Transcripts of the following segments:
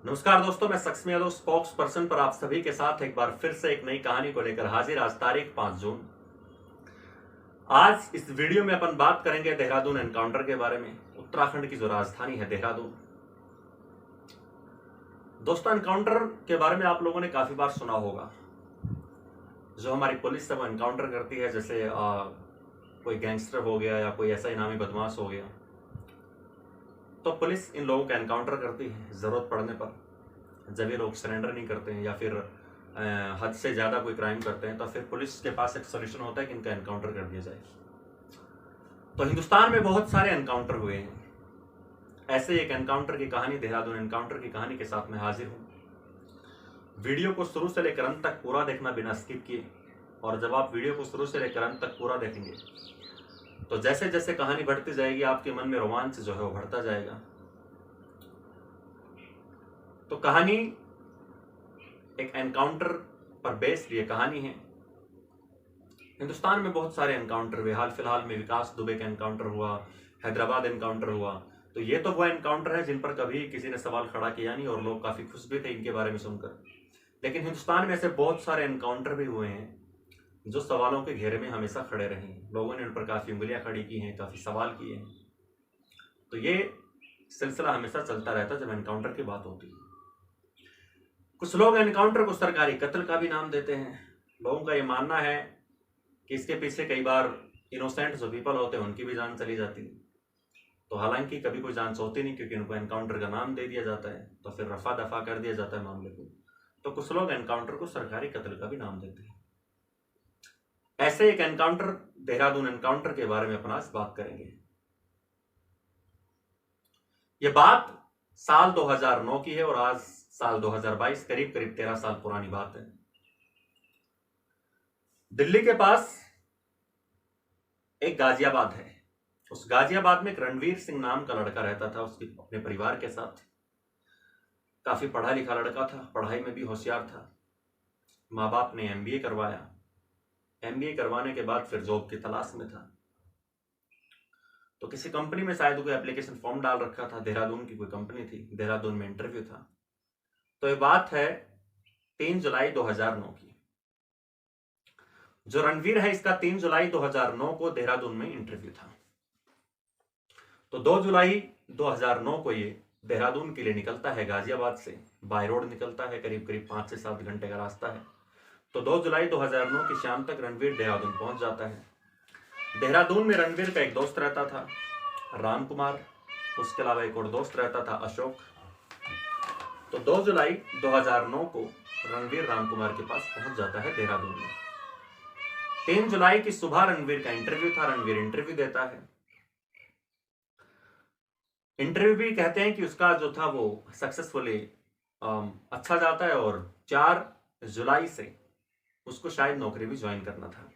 नमस्कार दोस्तों, मैं शख्स यादव स्पोक्स पर्सन पर आप सभी के साथ एक बार फिर से एक नई कहानी को लेकर हाजिर। आज तारीख 5 जून। आज इस वीडियो में अपन बात करेंगे देहरादून एनकाउंटर के बारे में। उत्तराखंड की जो राजधानी है देहरादून। दोस्तों, एनकाउंटर के बारे में आप लोगों ने काफी बार सुना होगा। जो हमारी पुलिस है वो एनकाउंटर करती है, जैसे कोई गैंगस्टर हो गया या कोई ऐसा इनामी बदमाश हो गया तो पुलिस इन लोगों का एनकाउंटर करती है जरूरत पड़ने पर। जब ये लोग सरेंडर नहीं करते हैं या फिर हद से ज़्यादा कोई क्राइम करते हैं तो फिर पुलिस के पास एक सोल्यूशन होता है कि इनका एनकाउंटर कर दिया जाए। तो हिंदुस्तान में बहुत सारे एनकाउंटर हुए हैं। ऐसे एक एनकाउंटर की कहानी, देहरादून एनकाउंटर की कहानी के साथ मैं हाजिर हूँ। वीडियो को शुरू से लेकर अंत तक पूरा देखना बिना स्किप किए। और जब आप वीडियो को शुरू से लेकर अंत तक पूरा देखेंगे तो जैसे जैसे कहानी बढ़ती जाएगी आपके मन में रोमांच जो है वो बढ़ता जाएगा। तो कहानी एक एनकाउंटर पर बेस्ड ये कहानी है। हिंदुस्तान में बहुत सारे एनकाउंटर हुए। हाल फिलहाल में विकास दुबे का एनकाउंटर हुआ, हैदराबाद एनकाउंटर हुआ। तो ये तो वो एनकाउंटर है जिन पर कभी किसी ने सवाल खड़ा किया नहीं और लोग काफी खुश भी थे इनके बारे में सुनकर। लेकिन हिंदुस्तान में ऐसे बहुत सारे एनकाउंटर भी हुए हैं जो सवालों के घेरे में हमेशा खड़े रहे हैं। लोगों ने उन पर काफी उंगलियां खड़ी की हैं, काफी सवाल किए हैं। तो ये सिलसिला हमेशा चलता रहता है जब एनकाउंटर की बात होती है। कुछ लोग एनकाउंटर को सरकारी कत्ल का भी नाम देते हैं। लोगों का ये मानना है कि इसके पीछे कई बार इनोसेंट जो पीपल होते हैं उनकी भी जान चली जाती है। तो हालांकि कभी कोई जान होती नहीं, क्योंकि उनको एनकाउंटर का नाम दे दिया जाता है तो फिर रफा दफा कर दिया जाता है मामले को। तो कुछ लोग एनकाउंटर को सरकारी कत्ल का भी नाम देते हैं। ऐसे एक एनकाउंटर, देहरादून एनकाउंटर के बारे में अपन आज बात करेंगे। ये बात साल 2009 की है और आज साल 2022, करीब करीब 13 साल पुरानी बात है। दिल्ली के पास एक गाजियाबाद है। उस गाजियाबाद में एक रणवीर सिंह नाम का लड़का रहता था, उसके अपने परिवार के साथ। काफी पढ़ा लिखा लड़का था, पढ़ाई में भी होशियार था। माँ बाप ने एमबीए करवाया। एमबीए करवाने के बाद फिर जॉब की तलाश में था। तो किसी कंपनी में शायद कोई एप्लीकेशन फॉर्म डाल रखा था। देहरादून की कोई कंपनी थी, देहरादून में इंटरव्यू था। तो ये बात है 3 जुलाई 2009 की। जो रणवीर है इसका 3 जुलाई 2009 को देहरादून में इंटरव्यू था। तो 2 जुलाई 2009 को ये देहरादून के लिए निकलता है। गाजियाबाद से बाय रोड निकलता है, करीब करीब 5 से 7 घंटे का रास्ता है। तो 2 जुलाई 2009 की शाम तक रणवीर देहरादून पहुंच जाता है। देहरादून में रणवीर का एक दोस्त रहता था, राम कुमार। उसके अलावा एक और दोस्त रहता था, अशोक। तो 2 जुलाई 2009 को रणवीर राम कुमार के पास पहुंच जाता है देहरादून में। 3 जुलाई की सुबह रणवीर का इंटरव्यू था। रणवीर इंटरव्यू देता है। इंटरव्यू भी कहते हैं कि उसका जो था वो सक्सेसफुली अच्छा जाता है और 4 जुलाई से उसको शायद नौकरी भी ज्वाइन करना था।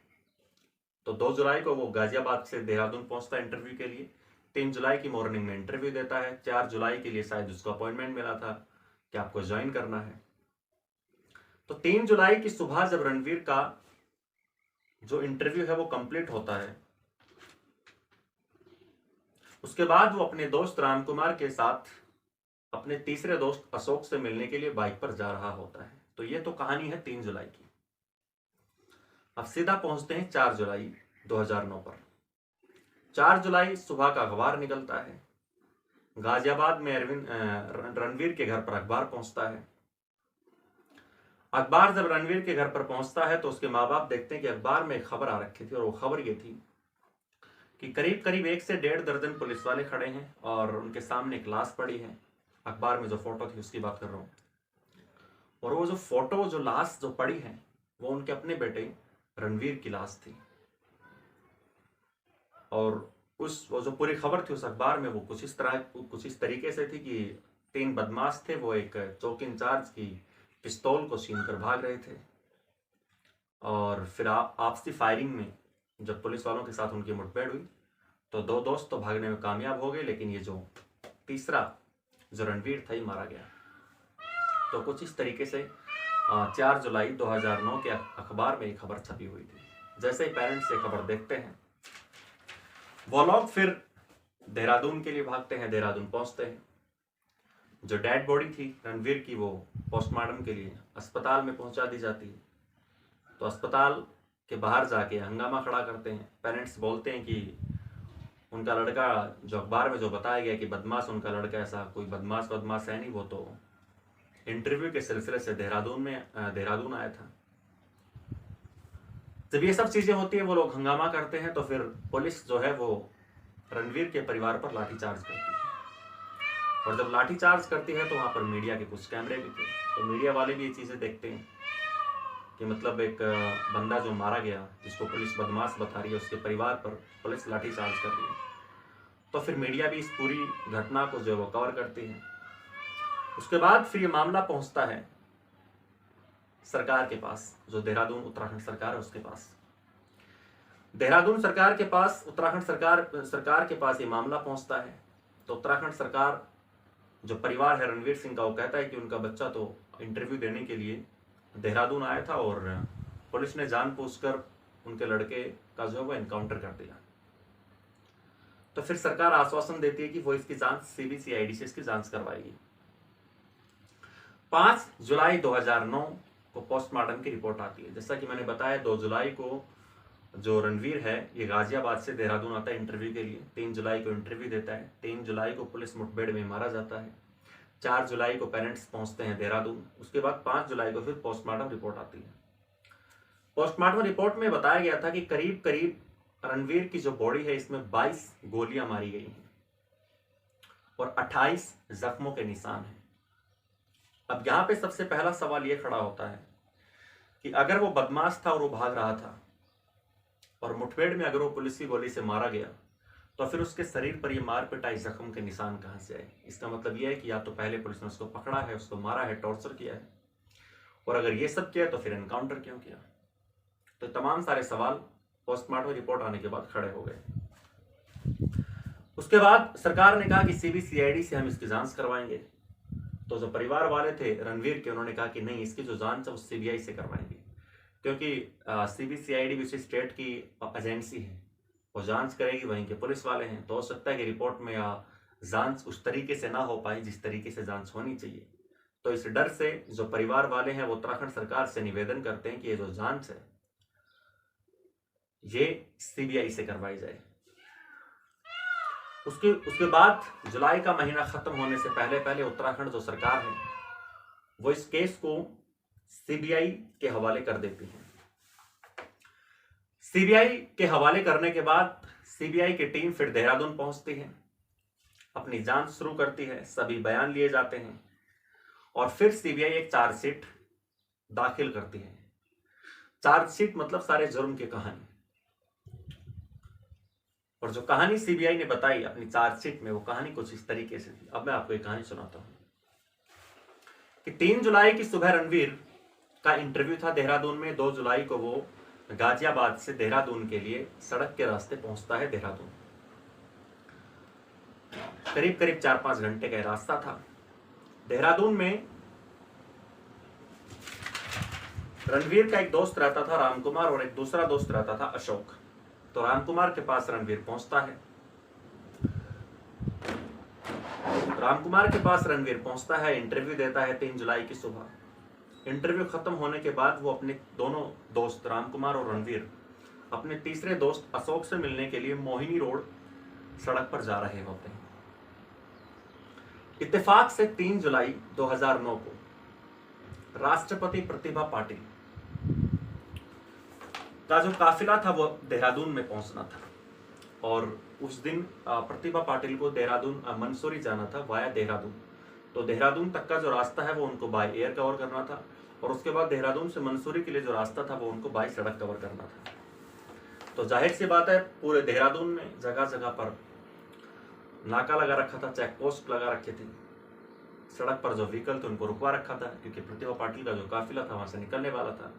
तो 2 जुलाई को वो गाजियाबाद से देहरादून पहुंचता है इंटरव्यू के लिए। 3 जुलाई की मॉर्निंग में इंटरव्यू देता है। 4 जुलाई के लिए शायद उसको अपॉइंटमेंट मिला था कि आपको ज्वाइन करना है। तो 3 जुलाई की सुबह जब रणवीर का जो इंटरव्यू है वो कंप्लीट होता है, उसके बाद वो अपने दोस्त राम कुमार के साथ अपने तीसरे दोस्त अशोक से मिलने के लिए बाइक पर जा रहा होता है। तो ये तो कहानी है 3 जुलाई की। अब सीधा पहुंचते हैं 4 जुलाई 2009 पर। 4 जुलाई सुबह का अखबार निकलता है। गाजियाबाद में रणवीर के घर पर अखबार पहुंचता है। अखबार जब रणवीर के घर पर पहुंचता है तो उसके माँ बाप देखते हैं कि अखबार में एक खबर आ रखी थी और वो खबर ये थी कि करीब करीब 1 से 1.5 दर्जन पुलिस वाले खड़े हैं और उनके सामने एक लाश पड़ी है। अखबार में जो फोटो थी उसकी बात कर रहा हूँ। और वो जो फोटो, जो लाश जो पड़ी है, वो उनके अपने बेटे रणवीर की लाश थी। और वो जो पूरी खबर थी उस अखबार में वो कुछ इस तरीके से थी कि 3 बदमाश थे, वो एक चौकी इंचार्ज की पिस्तौल को छीन कर भाग रहे थे। और फिर आपसी फायरिंग में जब पुलिस वालों के साथ उनकी मुठभेड़ हुई तो 2 दोस्त तो भागने में कामयाब हो गए, लेकिन ये जो तीसरा जो रणवीर था ये मारा गया। तो कुछ इस तरीके से 4 जुलाई 2009 के अखबार में एक खबर छपी हुई थी। जैसे ही पेरेंट्स ये खबर देखते हैं वो लोग फिर देहरादून के लिए भागते हैं, देहरादून पहुंचते हैं। जो डेड बॉडी थी रणवीर की, वो पोस्टमार्टम के लिए अस्पताल में पहुंचा दी जाती है। तो अस्पताल के बाहर जाके हंगामा खड़ा करते हैं। पेरेंट्स बोलते हैं कि उनका लड़का, जो अखबार में जो बताया गया कि बदमाश उनका लड़का, ऐसा कोई बदमाश है नहीं, वो तो इंटरव्यू के सिलसिले से देहरादून आया था। जब ये सब चीजें होती है, वो लोग हंगामा करते हैं, तो फिर पुलिस जो है वो रणवीर के परिवार पर लाठीचार्ज करती है। और जब लाठीचार्ज करती है तो वहां पर मीडिया के कुछ कैमरे भी थे, तो मीडिया वाले भी ये चीजें देखते हैं कि मतलब एक बंदा जो मारा गया, जिसको पुलिस बदमाश बता रही है, उसके परिवार पर पुलिस लाठीचार्ज कर रही है। तो फिर मीडिया भी इस पूरी घटना को जो है वो कवर करती है। उसके बाद फिर ये मामला पहुंचता है सरकार के पास, जो देहरादून उत्तराखंड सरकार है उसके पास। देहरादून सरकार के पास, उत्तराखंड सरकार के पास ये मामला पहुंचता है। तो उत्तराखंड सरकार, जो परिवार है रणवीर सिंह का, वो कहता है कि उनका बच्चा तो इंटरव्यू देने के लिए देहरादून आया था और पुलिस ने जानबूझकर उनके लड़के का जो है वो एनकाउंटर कर दिया। तो फिर सरकार आश्वासन देती है कि वो इसकी जांच CBCID से इसकी जांच करवाएगी। 5 जुलाई 2009 को पोस्टमार्टम की रिपोर्ट आती है। जैसा कि मैंने बताया, 2 जुलाई को जो रणवीर है ये गाजियाबाद से देहरादून आता है इंटरव्यू के लिए। 3 जुलाई को इंटरव्यू देता है। 3 जुलाई को पुलिस मुठभेड़ में मारा जाता है। 4 जुलाई को पेरेंट्स पहुंचते हैं देहरादून। उसके बाद 5 जुलाई को फिर पोस्टमार्टम रिपोर्ट आती है। पोस्टमार्टम रिपोर्ट में बताया गया था कि करीब करीब रणवीर की जो बॉडी है, इसमें 22 गोलियां मारी गई हैं और 28 जख्मों के निशान हैं। अब यहां पे सबसे पहला सवाल यह खड़ा होता है कि अगर वो बदमाश था और वो भाग रहा था और मुठभेड़ में अगर वो पुलिस की गोली से मारा गया, तो फिर उसके शरीर पर ये मार पिटाई जख्म के निशान कहां से आए? इसका मतलब यह है कि या तो पहले पुलिस ने उसको पकड़ा है, उसको मारा है, टॉर्चर किया है, और अगर ये सब किया तो फिर एनकाउंटर क्यों किया? तो तमाम सारे सवाल पोस्टमार्टम रिपोर्ट आने के बाद खड़े हो गए। उसके बाद सरकार ने कहा कि CBCID से हम इसकी जांच करवाएंगे। तो जो परिवार वाले थे रणवीर के, उन्होंने कहा कि नहीं, इसकी जो जांच है वो CBI से करवाएंगे, क्योंकि CBCID भी स्टेट की एजेंसी है, वो जांच करेगी, वहीं के पुलिस वाले हैं। तो हो सकता है कि रिपोर्ट में जांच उस तरीके से ना हो पाई जिस तरीके से जांच होनी चाहिए। तो इस डर से जो परिवार वाले हैं वो उत्तराखंड सरकार से निवेदन करते हैं कि ये जो जांच है ये CBI से करवाई जाए। उसके बाद जुलाई का महीना खत्म होने से पहले पहले उत्तराखंड जो सरकार है वो इस केस को CBI के हवाले कर देती है। CBI के हवाले करने के बाद CBI की टीम फिर देहरादून पहुंचती है, अपनी जांच शुरू करती है, सभी बयान लिए जाते हैं और फिर CBI एक चार्जशीट दाखिल करती है। चार्जशीट मतलब सारे जुर्म की कहानी, और जो कहानी CBI ने बताई अपनी चार्जशीट में, वो कहानी कुछ इस तरीके से थी। अब मैं आपको एक कहानी सुनाता हूं कि 3 जुलाई की सुबह रणवीर का इंटरव्यू था देहरादून में। 2 जुलाई को वो गाजियाबाद से देहरादून के लिए सड़क के रास्ते पहुंचता है देहरादून। करीब करीब 4-5 घंटे का रास्ता था। देहरादून में रणवीर का एक दोस्त रहता था रामकुमार, और एक दूसरा दोस्त रहता था अशोक। तो रामकुमार के पास रणवीर पहुंचता है। रामकुमार के पास रणवीर पहुंचता है, इंटरव्यू देता है 3 जुलाई की सुबह। इंटरव्यू खत्म होने के बाद वो अपने दोनों दोस्त रामकुमार और रणवीर अपने तीसरे दोस्त अशोक से मिलने के लिए मोहिनी रोड सड़क पर जा रहे होते हैं। इत्तेफाक से 3 जुलाई 2009 को राष्ट्रपति प्रतिभा पाटिल का जो काफिला था वो देहरादून में पहुंचना था, और उस दिन प्रतिभा पाटिल को देहरादून मंसूरी जाना था वाया देहरादून। तो देहरादून तक का जो रास्ता है वो उनको बाय एयर कवर करना था, और उसके बाद देहरादून से मंसूरी के लिए जो रास्ता था वो उनको बाय सड़क कवर करना था। तो जाहिर सी बात है, पूरे देहरादून में जगह जगह पर नाका लगा रखा था, चेक पोस्ट लगा रखे थे। सड़क पर जो व्हीकल थे उनको रुकवा रखा था, क्योंकि प्रतिभा पाटिल का जो काफिला था वहां से निकलने वाला था।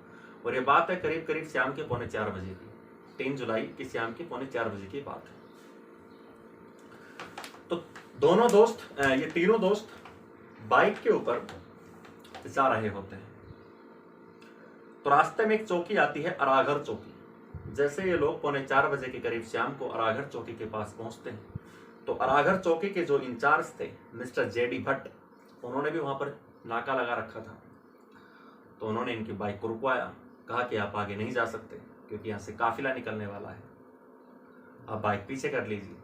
और ये बात है करीब करीब शाम के 3:45 बजे की, 3 जुलाई की शाम के 3:45 बजे की बात है। तो दोनों दोस्त, ये तीनों दोस्त बाइक के ऊपर जा रहे होते हैं। तो रास्ते में एक चौकी आती है, अराघर चौकी। जैसे ये लोग 3:45 बजे के करीब शाम को अराघर चौकी के पास पहुंचते हैं, तो अराघर चौकी के जो इंचार्ज थे मिस्टर JD भट्ट, उन्होंने भी वहाँ पर नाका लगा रखा था। तो उन्होंने इनकी बाइक को रुकवाया, कहा कि आप आगे नहीं जा सकते क्योंकि यहाँ से काफिला निकलने वाला है, आप बाइक पीछे कर लीजिए।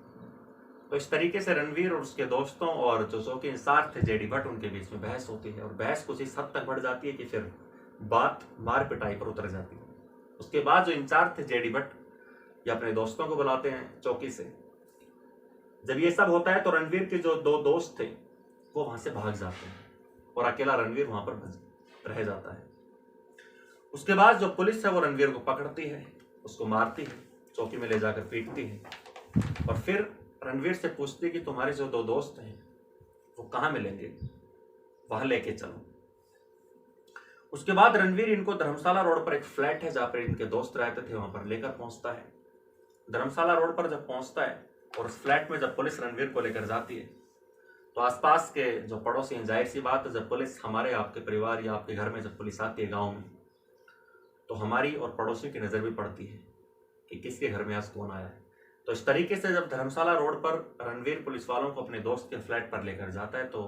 तो इस तरीके से रणवीर और उसके दोस्तों और जो चौकी इंचार्ज थे जेडी भट्ट, उनके बीच में बहस होती है और बहस कुछ इस हद तक बढ़ जाती है कि फिर बात मार पिटाई पर उतर जाती है। उसके बाद जो इंचार्ज थे जेडी भट्ट ये अपने दोस्तों को बुलाते हैं चौकी से। जब ये सब होता है तो रणवीर के जो दो दोस्त थे वो वहां से भाग जाते हैं और अकेला रणवीर वहां पर रह जाता है। उसके बाद जो पुलिस है वो रणवीर को पकड़ती है, उसको मारती है, चौकी में ले जाकर पीटती है और फिर रणवीर से पूछती है कि तुम्हारे जो दो दोस्त हैं वो कहाँ मिलेंगे, वहां लेके चलो। उसके बाद रणवीर इनको धर्मशाला रोड पर एक फ्लैट है जहां पर इनके दोस्त रहते थे वहां पर लेकर पहुंचता है। धर्मशाला रोड पर जब पहुंचता है और उस फ्लैट में जब पुलिस रणवीर को लेकर जाती है तो आसपास के जो पड़ोसी हैं, जाहिर सी बात है जब पुलिस हमारे आपके परिवार या आपके घर में जब पुलिस आती है गाँव में तो हमारी और पड़ोसियों की नज़र भी पड़ती है कि किसके घर में आज कौन आया है। तो इस तरीके से जब धर्मशाला रोड पर रणवीर पुलिस वालों को अपने दोस्त के फ्लैट पर लेकर जाता है तो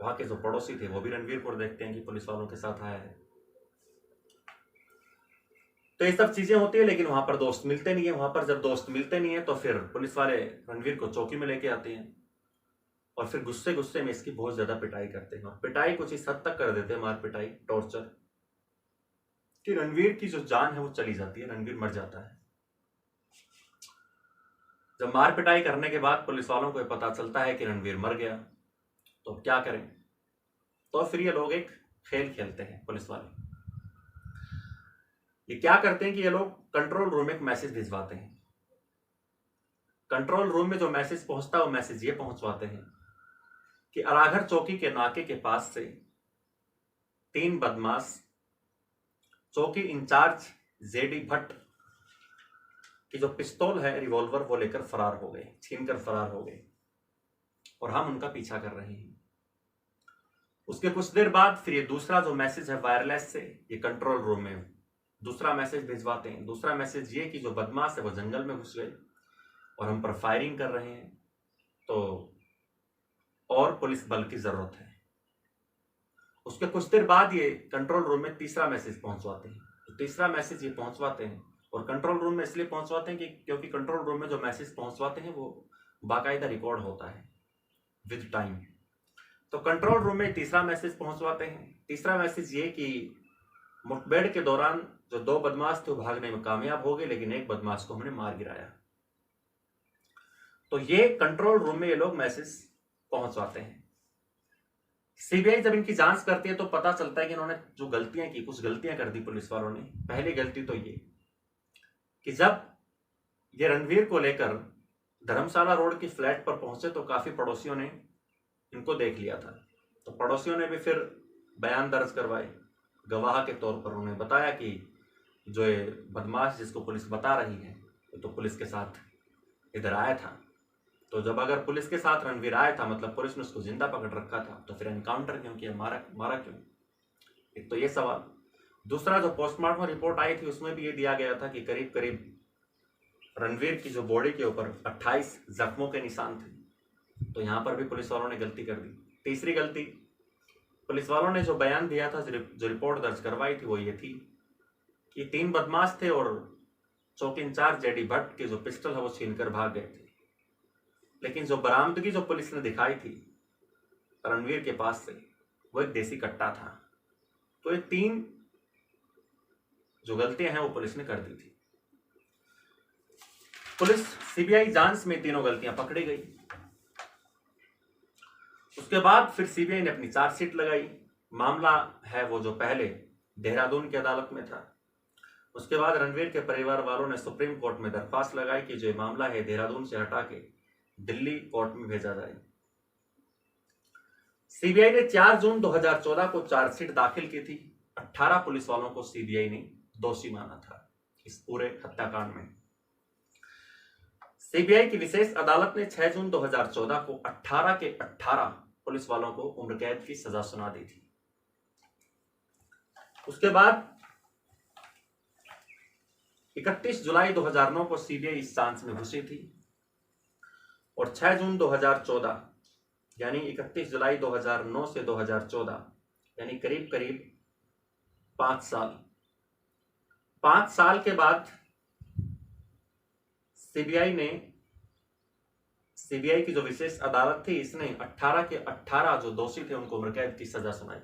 वहाँ के जो पड़ोसी थे वो भी रणवीर को देखते हैं कि पुलिस वालों के साथ आया है। तो ये सब चीजें होती है लेकिन वहां पर दोस्त मिलते नहीं है। वहां पर जब दोस्त मिलते नहीं है तो फिर पुलिस वाले रणवीर को चौकी में लेके आते हैं और फिर गुस्से गुस्से में इसकी बहुत ज्यादा पिटाई करते हैं और पिटाई कुछ इस हद तक कर देते हैं, मार पिटाई, टॉर्चर, कि रणवीर की जो जान है वो चली जाती है, रणवीर मर जाता है। जब मार पिटाई करने के बाद पुलिस वालों को पता चलता है कि रणवीर मर गया तो अब क्या करें, तो फिर ये लोग एक खेल खेलते हैं। पुलिस वाले ये क्या करते हैं कि ये लोग कंट्रोल रूम में एक मैसेज भिजवाते हैं। कंट्रोल रूम में जो मैसेज पहुंचता है वो मैसेज ये पहुंचवाते हैं कि अराघर चौकी के नाके के पास से 3 बदमाश चौकी इंचार्ज जेडी भट्ट की जो पिस्तौल है, रिवॉल्वर, वो लेकर फरार हो गए, छीनकर फरार हो गए और हम उनका पीछा कर रहे हैं। उसके कुछ देर बाद फिर ये दूसरा जो मैसेज है वायरलेस से ये कंट्रोल रूम में दूसरा मैसेज भिजवाते हैं। दूसरा मैसेज ये कि जो बदमाश है वो जंगल में घुस गए और हम पर फायरिंग कर रहे हैं, तो और पुलिस बल की जरूरत है। उसके कुछ देर बाद ये कंट्रोल रूम में तीसरा मैसेज पहुंचवाते हैं। तो तीसरा मैसेज ये पहुंचवाते हैं और कंट्रोल रूम में इसलिए पहुंचवाते हैं कि क्योंकि कंट्रोल रूम में जो मैसेज पहुंचवाते हैं वो बाकायदा रिकॉर्ड होता है विद टाइम। तो कंट्रोल रूम में तीसरा मैसेज पहुंचवाते हैं। तीसरा मैसेज ये कि मुठभेड़ के दौरान जो 2 बदमाश थे वो भागने में कामयाब हो गए लेकिन एक बदमाश को हमने मार गिराया। तो ये कंट्रोल रूम में ये लोग मैसेज पहुंचवाते हैं। सीबीआई जब इनकी जांच करती है तो पता चलता है कि इन्होंने जो गलतियां की, कुछ गलतियां कर दी पुलिस वालों ने। पहली गलती तो ये कि जब ये रणवीर को लेकर धर्मशाला रोड की फ्लैट पर पहुंचे तो काफी पड़ोसियों ने इनको देख लिया था। तो पड़ोसियों ने भी फिर बयान दर्ज करवाए, गवाह के तौर पर उन्हें बताया कि जो ये बदमाश जिसको पुलिस बता रही है तो पुलिस के साथ इधर आया था। तो जब अगर पुलिस के साथ रणवीर आया था मतलब पुलिस ने उसको जिंदा पकड़ रखा था तो फिर एनकाउंटर क्यों किया, मारा क्यों? एक तो ये सवाल। दूसरा, जो पोस्टमार्टम रिपोर्ट आई थी उसमें भी ये दिया गया था कि करीब करीब रणवीर की जो बॉडी के ऊपर 28 जख्मों के निशान थे। तो यहाँ पर भी पुलिस वालों ने गलती कर दी। तीसरी गलती, पुलिस वालों ने जो बयान दिया था, जो रिपोर्ट दर्ज करवाई थी वो ये थी कि 3 बदमाश थे और चौकी इंचार्ज जेडी भट्ट के जो पिस्टल है वो छीनकर भाग गए थे। लेकिन जो बरामदगी जो पुलिस ने दिखाई थी रणवीर के पास से वो एक देसी कट्टा था। तो ये 3 जो गलतियां हैं वो पुलिस ने कर दी थी। पुलिस सीबीआई जांच में तीनों गलतियां पकड़ी गई। उसके बाद फिर सीबीआई ने अपनी चार्जशीट लगाई। मामला है वो जो पहले देहरादून की अदालत में था। उसके बाद रणवीर के परिवार वालों ने सुप्रीम कोर्ट में दरख्वास्त लगाई कि जो मामला है देहरादून से हटा के दिल्ली कोर्ट में भेजा जाए। सीबीआई ने 4 जून 2014 को चार्जशीट दाखिल की थी। 18 पुलिस वालों को सीबीआई ने दोषी माना था इस पूरे हत्याकांड में। सीबीआई की विशेष अदालत ने 6 जून 2014 को 18 के 18 पुलिस वालों को उम्र कैद की सजा सुना दी थी। उसके बाद 31 जुलाई 2009 को सीबीआई इस जांच में घुसी थी और 6 जून 2014 यानी 31 जुलाई 2009 से 2014, यानी करीब करीब 5 साल। 5 साल के बाद सीबीआई की जो विशेष अदालत थी, इसने 18 के 18 जो दोषी थे उनको उम्र कैद की सजा सुनाई।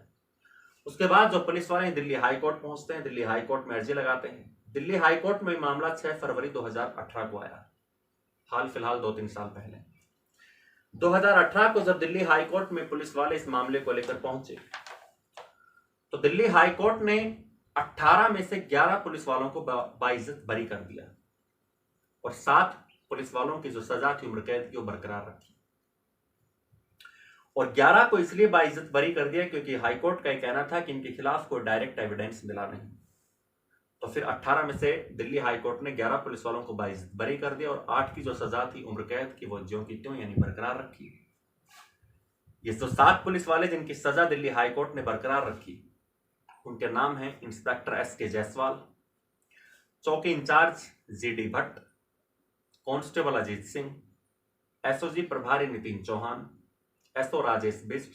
उसके बाद जो पुलिस वाले दिल्ली हाई कोर्ट पहुंचते हैं, दिल्ली हाई कोर्ट में अर्जी लगाते हैं। दिल्ली हाई कोर्ट में मामला 6 फरवरी 2018 को आया, हाल फिलहाल 2-3 साल पहले। 2018 को जब दिल्ली हाई कोर्ट में पुलिस वाले इस मामले को लेकर पहुंचे, तो दिल्ली हाई कोर्ट ने 18 में से 11 पुलिस वालों को बाइज्जत बरी कर दिया और 7 पुलिस वालों की जो सजा थी उम्र कैद की वो बरकरार रखी। और 11 को इसलिए बाइज्जत बरी कर दिया क्योंकि हाईकोर्ट का यह कहना था कि इनके खिलाफ कोई डायरेक्ट एविडेंस मिला नहीं। तो फिर 18 में से दिल्ली हाईकोर्ट ने 11 पुलिस वालों को बाइज्जत बरी कर दिया और 8 की जो सजा थी उम्र कैद की वो ज्यों की त्यों यानी बरकरार रखी। ये जो 7 पुलिस वाले जिनकी सजा दिल्ली हाईकोर्ट ने बरकरार रखी, उनके नाम हैं इंस्पेक्टर S.K. जायसवाल, चौकी incharge G.D. Bhatt, constable Ajit Singh, SOG प्रभारी नितिन चौहान, SO राजेश बिष्ट,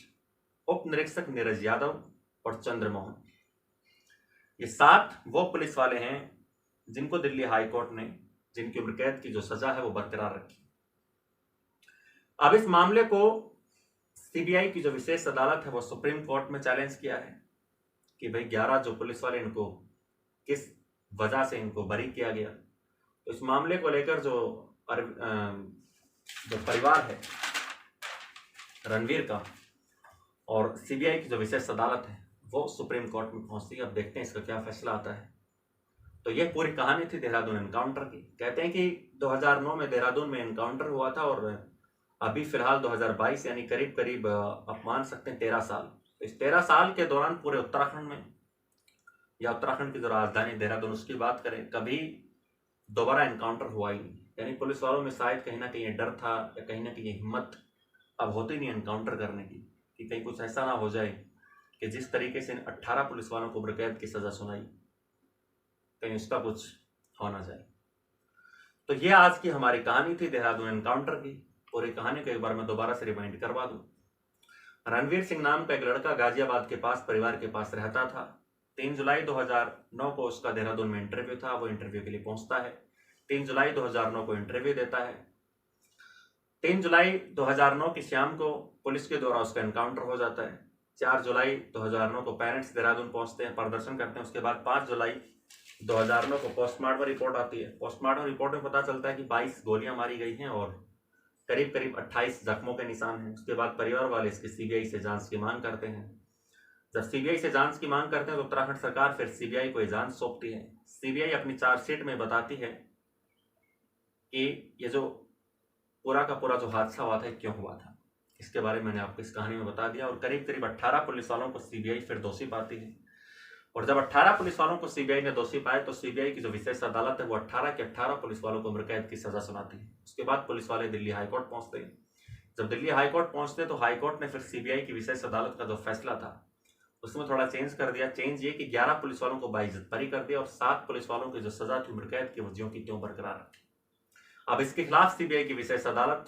उप निरीक्षक नीरज यादव और चंद्रमोहन। ये 7 वो पुलिस वाले हैं जिनको दिल्ली हाई कोर्ट ने, जिनकी उम्र कैद की जो सजा है वो बरकरार रखी। अब इस मामले को सीबीआई की जो विशेष अदालत है वो सुप्रीम कोर्ट में चैलेंज किया है कि भाई 11 जो पुलिस वाले इनको किस वजह से इनको बरी किया गया। तो इस मामले को लेकर जो परिवार है रणवीर का और सीबीआई की जो विशेष अदालत है वो सुप्रीम कोर्ट में पहुंचती है। अब देखते हैं इसका क्या फैसला आता है। तो ये पूरी कहानी थी देहरादून एनकाउंटर की। कहते हैं कि 2009 में देहरादून में एनकाउंटर हुआ था और अभी फिलहाल 2022 यानी करीब करीब आप मान सकते हैं 13 साल। तो इस 13 साल के दौरान पूरे उत्तराखंड में या उत्तराखंड की जो राजधानी देहरादून उसकी बात करें, कभी दोबारा एनकाउंटर हुआ ही नहीं। यानी पुलिस वालों में शायद कहीं ना कहीं डर था या कहीं ना कहीं हिम्मत अब होती नहीं एनकाउंटर करने की कि कहीं कुछ ऐसा ना हो जाए कि जिस तरीके से 18 पुलिस वालों को उम्र कैद की सजा सुनाई कहीं उसका कुछ हो ना जाए। तो ये आज की हमारी कहानी थी देहरादून एनकाउंटर की। पूरी कहानी को एक बार मैं दोबारा से रिमाइंड करवा दूं। रणवीर सिंह नाम का एक लड़का गाजियाबाद के पास परिवार के पास रहता था। 3 जुलाई 2009 को उसका देहरादून में इंटरव्यू था। वो इंटरव्यू के लिए पहुंचता है। 3 जुलाई 2009 को इंटरव्यू देता है। 3 जुलाई 2009 की शाम को पुलिस के द्वारा उसका एनकाउंटर हो जाता है। 4 जुलाई 2009 को पेरेंट्स देहरादून पहुंचते हैं, प्रदर्शन करते हैं। उसके बाद 5 जुलाई 2009 को पोस्टमार्टम रिपोर्ट आती है। पोस्टमार्टम रिपोर्ट में पता चलता है कि 22 गोलियां मारी गई हैं और करीब करीब 28 जख्मों के निशान हैं। उसके बाद परिवार वाले इसकी सीबीआई से जांच की मांग करते हैं। जब सीबीआई से जांच की मांग करते हैं तो उत्तराखंड सरकार फिर सीबीआई को जांच सौंपती है। सीबीआई अपनी चार्जशीट में बताती है कि ये जो पूरा का पूरा जो हादसा हुआ था क्यों हुआ था, इसके बारे में मैंने आपको इस कहानी में बता दिया। और करीब करीब 18 पुलिस वालों को सीबीआई फिर दोषी पाती है। और जब 18 पुलिस वालों को सीबीआई ने दोषी पाए तो सीबीआई की जो विशेष अदालत है वो 18 के 18 पुलिस वालों को उम्र कैद की सजा सुनाती है। उसके बाद पुलिस वाले दिल्ली हाईकोर्ट पहुंचते हैं। जब दिल्ली हाईकोर्ट पहुंचते तो हाईकोर्ट ने फिर सीबीआई की विशेष अदालत का जो फैसला था उसमें थोड़ा चेंज कर दिया। चेंज ये कि 11 पुलिस वालों को बाइज्जत बरी कर दिया और 7 पुलिस वालों की जो सजा थी उम्र कैद की वो ज्यों की त्यों बरकरार रखी। अब इसके खिलाफ सीबीआई की विशेष अदालत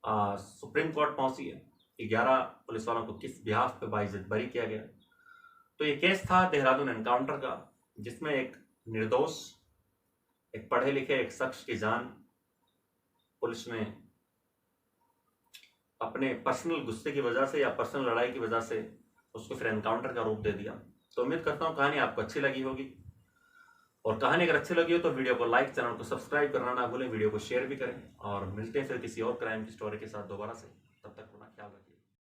सुप्रीम कोर्ट पहुंची है कि 11 पुलिस वालों को किस बिहाफ पे बाइज्जत बरी किया गया। तो ये केस था देहरादून एनकाउंटर का, जिसमें एक निर्दोष, एक पढ़े लिखे एक शख्स की जान पुलिस ने अपने पर्सनल गुस्से की वजह से या पर्सनल लड़ाई की वजह से उसको फिर एनकाउंटर का रूप दे दिया। तो उम्मीद करता हूँ कहानी आपको अच्छी लगी होगी। और कहानी अगर अच्छी लगी हो तो वीडियो को लाइक, चैनल को सब्सक्राइब करना ना भूलें, वीडियो को शेयर भी करें। और मिलते हैं फिर किसी और क्राइम की स्टोरी के साथ दोबारा से। तब तक अपना ख्याल रखें।